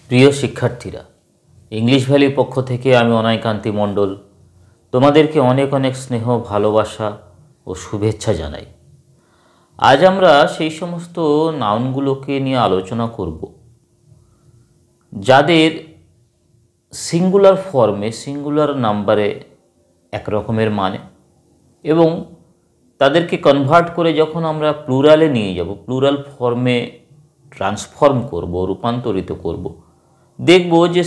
প্রিয় শিক্ষার্থীরা, ইংলিশ ভ্যালির পক্ষ থেকে আমি অনায়কান্তি মণ্ডল তোমাদেরকে অনেক অনেক স্নেহ, ভালোবাসা ও শুভেচ্ছা জানাই। আজ আমরা সেই সমস্ত নাউনগুলোকে নিয়ে আলোচনা করব যাদের সিঙ্গুলার ফর্মে, সিঙ্গুলার নাম্বারে এক রকমের মানে, এবং তাদেরকে কনভার্ট করে যখন আমরা প্লুরালে নিয়ে যাব, প্লুরাল ফর্মে ট্রান্সফর্ম করব, রূপান্তরিত করব, দেখব যে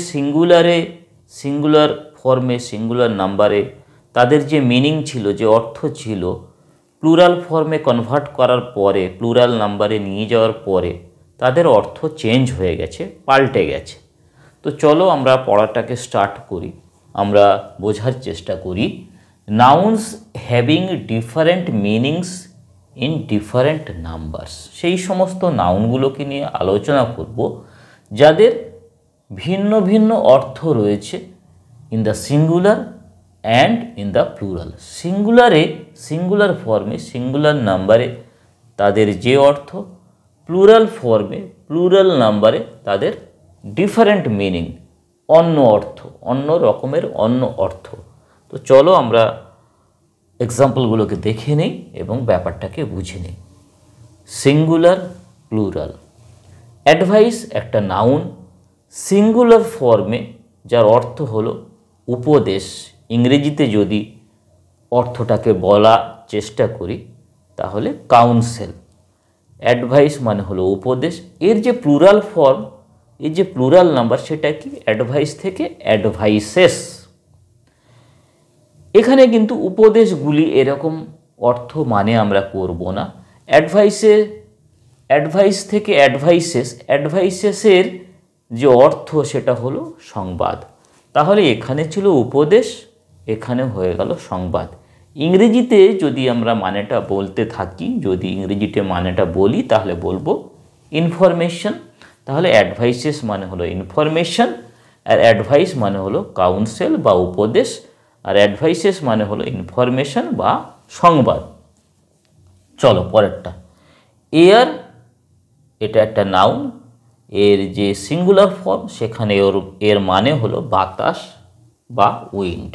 সিঙ্গুলার ফর্মে, সিঙ্গুলার নাম্বারে তাদের যে মিনিং ছিল, যে অর্থ ছিল, প্লুরাল ফর্মে কনভার্ট করার পরে, প্লুরাল নাম্বারে নিয়ে যাওয়ার পরে তাদের অর্থ চেঞ্জ হয়ে গেছে, পাল্টে গেছে। তো চলো আমরা পড়াটাকে স্টার্ট করি, আমরা বোঝার চেষ্টা করি। Nouns having different meanings in different numbers, সেই সমস্ত নাউনগুলোকে নিয়ে আলোচনা করব যাদের ভিন্ন ভিন্ন অর্থ রয়েছে in the singular and in the plural. Singular ফর্মে, সিঙ্গুলার নাম্বারে তাদের যে অর্থ, প্লুরাল ফর্মে, প্লুরাল নাম্বারে তাদের ডিফারেন্ট মিনিং, অন্য অর্থ, অন্য রকমের অন্য অর্থ। তো চলো আমরা এক্সাম্পলগুলোকে দেখে নিই এবং ব্যাপারটাকে বুঝে নিই। Singular, plural. অ্যাডভাইস একটা নাউন, সিঙ্গুলার ফর্মে, যার অর্থ হলো উপদেশ। ইংরেজিতে যদি অর্থটাকে বলা চেষ্টা করি তাহলে কাউন্সেল। অ্যাডভাইস মানে হলো উপদেশ। এর যে প্লুরাল ফর্ম, এর যে প্লুরাল নাম্বার, সেটা কি? অ্যাডভাইস থেকে অ্যাডভাইসেস। এখানে কিন্তু উপদেশগুলি এরকম অর্থ মানে আমরা করব না। অ্যাডভাইস থেকে অ্যাডভাইসেসের যে অর্থ সেটা হলো সংবাদ। তাহলে এখানে ছিল উপদেশ, এখানে হয়ে গেল সংবাদ। ইংরেজিতে যদি আমরা মানেটা বলতে থাকি, যদি ইংরেজিতে মানেটা বলি তাহলে বলবো ইনফরমেশন। তাহলে অ্যাডভাইসেস মানে হলো ইনফরমেশন, আর অ্যাডভাইস মানে হলো কাউন্সেল বা উপদেশ, আর অ্যাডভাইসেস মানে হলো ইনফরমেশন বা সংবাদ। চলো পরেরটা। এয়ার, এটা একটা নাউন। এর যে সিঙ্গুলার ফর্ম, সেখানে এর মানে হলো বাতাস বা উইন্ড।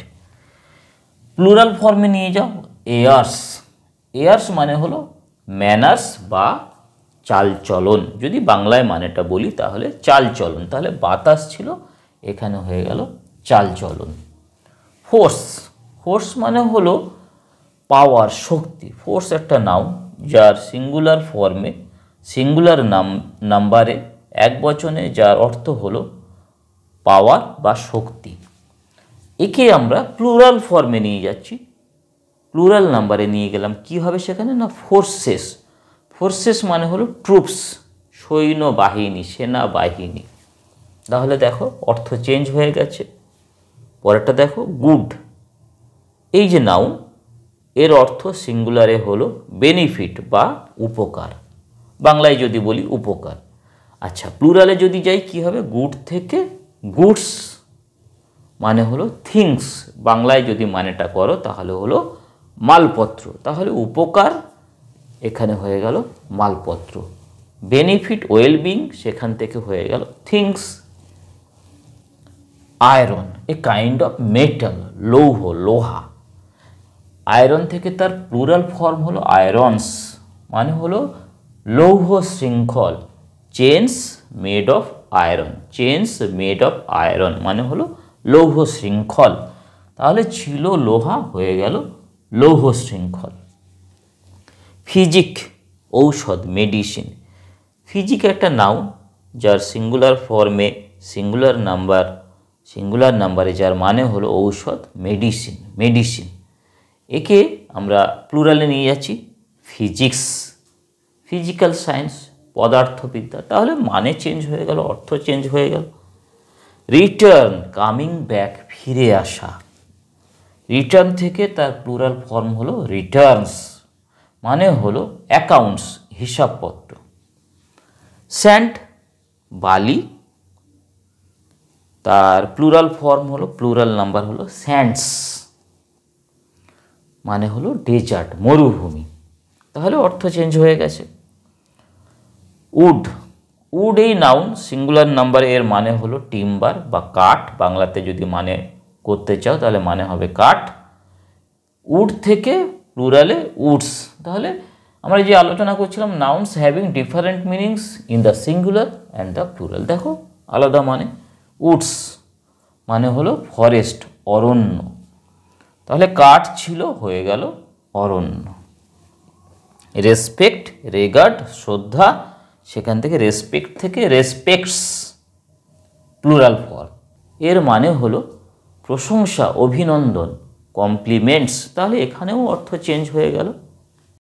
প্লুরাল ফর্মে নিয়ে যাও, এয়ার্স মানে হলো ম্যানার্স বা চালচলন। যদি বাংলায় মানেটা বলি তাহলে চালচলন। তাহলে বাতাস ছিল, এখানে হয়ে গেল চালচলন। ফোর্স মানে হলো পাওয়ার, শক্তি। ফোর্স একটা নাউন যার সিঙ্গুলার ফর্মে, সিঙ্গুলার নাম্বারে, এক বচনে, যার অর্থ হলো পাওয়ার বা শক্তি। একে আমরা প্লুরাল ফর্মে নিয়ে যাচ্ছি, প্লুরাল নাম্বারে নিয়ে গেলাম। কি হবে সেখানে? না, ফোর্সেস মানে হলো ট্রুপস, সৈন্যবাহিনী, সেনাবাহিনী। তাহলে দেখো অর্থ চেঞ্জ হয়ে গেছে। পরেরটা দেখো, গুড। এই যে নাউন, এর অর্থ সিঙ্গুলারে হলো বেনিফিট বা উপকার। বাংলায় যদি বলি উপকার। আচ্ছা, প্লুরালে যদি যাই কি হবে? গুড থেকে গুডস মানে হলো থিংস। বাংলায় যদি মানেটা করো তাহলে হলো মালপত্র। তাহলে উপকার এখানে হয়ে গেল মালপত্র। বেনিফিট, ওয়েলবিং, সেখান থেকে হয়ে গেল things. Iron, a kind of metal, লৌহ, লোহা। আয়রন থেকে তার প্লুরাল ফর্ম হলো আয়রনস, মানে হলো লৌহ শৃঙ্খল। চেন্স মেড অফ আয়রন মানে হলো লৌহ শৃঙ্খল। তাহলে ছিল লোহা, হয়ে গেল লৌহ শৃঙ্খল। ফিজিক, ঔষধ, মেডিসিন। ফিজিক একটা নাউন যার সিঙ্গুলার ফর্মে, সিঙ্গুলার নাম্বারে যার মানে হলো ঔষধ, মেডিসিন। একে আমরা প্লুরালে নিয়ে যাচ্ছি ফিজিক্স। ফিজিক্যাল সায়েন্স, পদার্থবিদ্যা। তাহলে মানে চেঞ্জ হয়ে গেল, অর্থ চেঞ্জ হয়ে গেল। রিটার্ন, কামিং ব্যাক, ফিরে আসা। রিটার্ন থেকে তার প্লুরাল ফর্ম হলো রিটার্নস, মানে হলো অ্যাকাউন্টস, হিসাবপত্র। স্যান্ড, বালি, তার প্লুরাল ফর্ম হলো, প্লুরাল নাম্বার হলো স্যান্ডস, মানে হলো ডেজার্ট, মরুভূমি। তাহলে অর্থ চেঞ্জ হয়ে গেছে। উড এই নাউন, সিঙ্গুলার নাম্বার এর মানে হলো টিম্বার বা কাঠ। বাংলাতে যদি মানে করতে চাও তাহলে মানে হবে কাঠ। উড থেকে প্লুরালে উডস। তাহলে আমরা যে আলোচনা করছিলাম nouns having different meanings in the singular and the plural. দেখো আলাদা মানে। উডস মানে হলো ফরেস্ট, অরণ্য। তাহলে কাঠ ছিল, হয়ে গেল অরণ্য। রেসপেক্ট, রেগার্ড, শ্রদ্ধা, সেখান থেকে রেসপেক্ট থেকে রেসপেক্টস, প্লুরাল ফর্ম। এর মানে হলো প্রশংসা, অভিনন্দন, কমপ্লিমেন্টস। তাহলে এখানেও অর্থ চেঞ্জ হয়ে গেল।